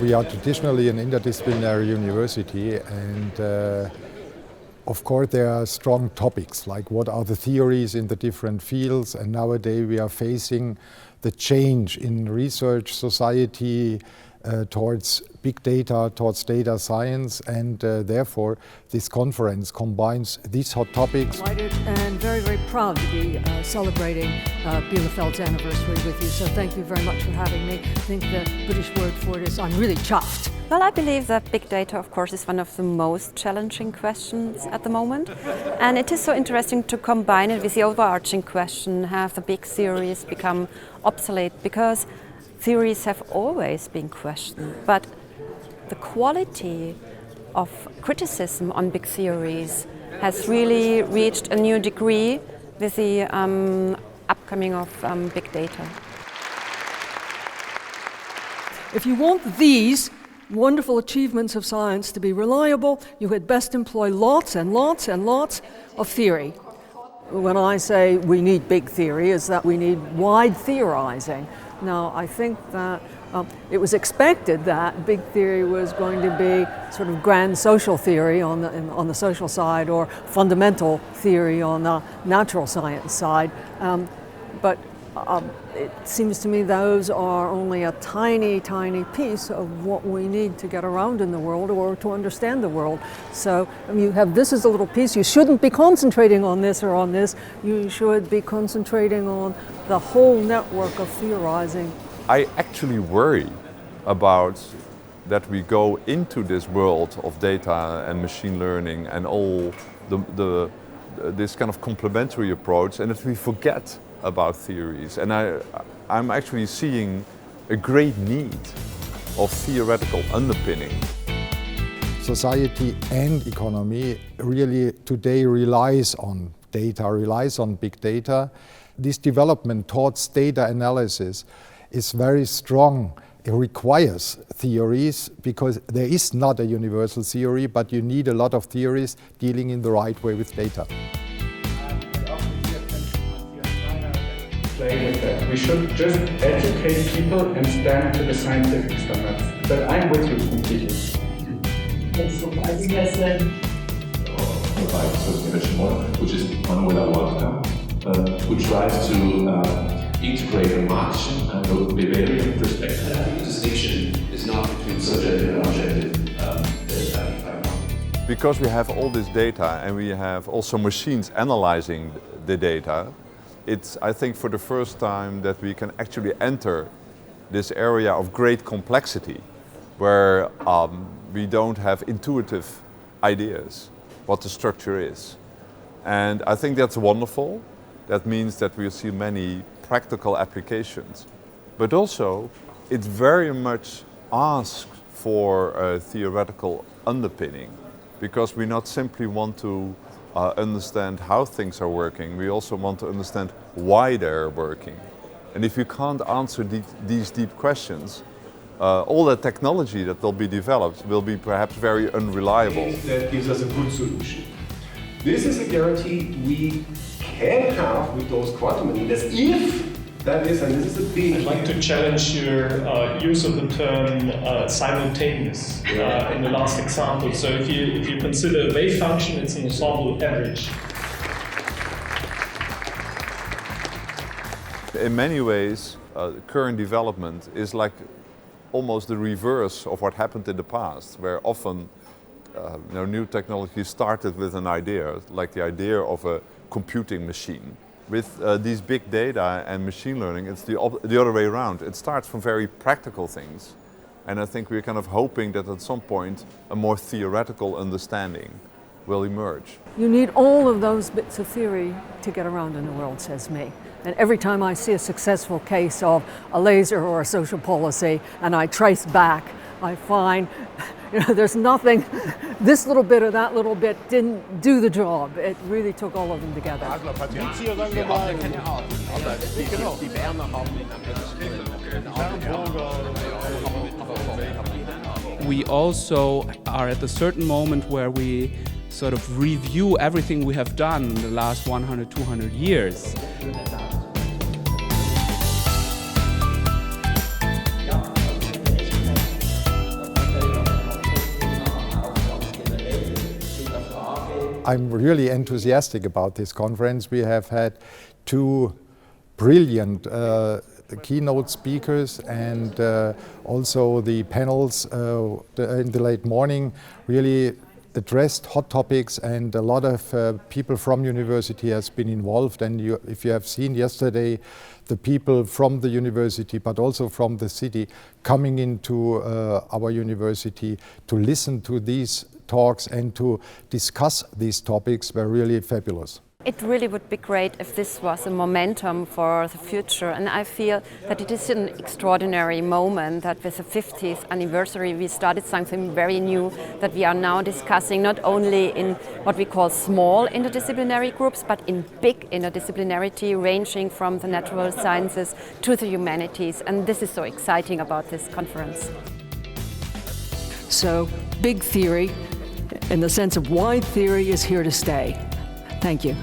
we are traditionally an interdisciplinary university, and of course there are strong topics like what are the theories in the different fields, and nowadays we are facing the change in research society towards big data, towards data science, and therefore this conference combines these hot topics. Delighted and very, very proud to be celebrating Bielefeld's anniversary with you, so thank you very much for having me. I think the British word for it is I'm really chuffed. Well, I believe that big data, of course, is one of the most challenging questions at the moment. And it is so interesting to combine it with the overarching question, have the big theories become obsolete? Because theories have always been questioned, but the quality of criticism on big theories has really reached a new degree with the upcoming of big data. If you want these wonderful achievements of science to be reliable, you had best employ lots and lots and lots of theory. When I say we need big theory, is that we need wide theorizing. Now, I think that it was expected that big theory was going to be sort of grand social theory on the social side, or fundamental theory on the natural science side. But it seems to me those are only a tiny, tiny piece of what we need to get around in the world or to understand the world. So you have this as a little piece. You shouldn't be concentrating on this or on this. You should be concentrating on the whole network of theorizing. I actually worry about that we go into this world of data and machine learning and all this kind of complementary approach, and that we forget about theories. And I'm actually seeing a great need of theoretical underpinning. Society and economy really today relies on data, relies on big data. This development towards data analysis is very strong. It requires theories because there is not a universal theory, but you need a lot of theories dealing in the right way with data. We should just educate people and stand to the scientific standards. But I'm with you completely. That's surprising, I said. By social model, which is Manuela Wolfgang, who tries to integrate a Marxian and a Weberian perspective. The distinction is not between subjective and objective data. Because we have all this data and we have also machines analyzing the data, it's, I think, for the first time that we can actually enter this area of great complexity where we don't have intuitive ideas what the structure is. And I think that's wonderful. That means that we'll see many practical applications. But also, it very much asks for a theoretical underpinning, because we not simply want to understand how things are working, we also want to understand why they're working. And if you can't answer these deep questions, all the technology that will be developed will be perhaps very unreliable. That gives us a good solution. This is a guarantee we can have with those quantum annealers, if that is, and this is a big... I'd like to challenge your use of the term simultaneous in the last example. So if you consider a wave function, it's an ensemble average. In many ways, current development is like almost the reverse of what happened in the past, where often new technology started with an idea, like the idea of a computing machine. With these big data and machine learning, it's the other way around. It starts from very practical things. And I think we're kind of hoping that at some point a more theoretical understanding will emerge. You need all of those bits of theory to get around in the world, says me. And every time I see a successful case of a laser or a social policy and I trace back, I find there's nothing, this little bit or that little bit didn't do the job. It really took all of them together. We also are at a certain moment where we sort of review everything we have done in the last 100, 200 years. I'm really enthusiastic about this conference. We have had two brilliant keynote speakers, and also the panels in the late morning really addressed hot topics, and a lot of people from university has been involved. And if you have seen yesterday, the people from the university, but also from the city, coming into our university to listen to these talks and to discuss these topics were really fabulous. It really would be great if this was a momentum for the future, and I feel that it is an extraordinary moment that with the 50th anniversary we started something very new that we are now discussing not only in what we call small interdisciplinary groups, but in big interdisciplinarity ranging from the natural sciences to the humanities, and this is so exciting about this conference. So, big theory, in the sense of wide theory, is here to stay. Thank you.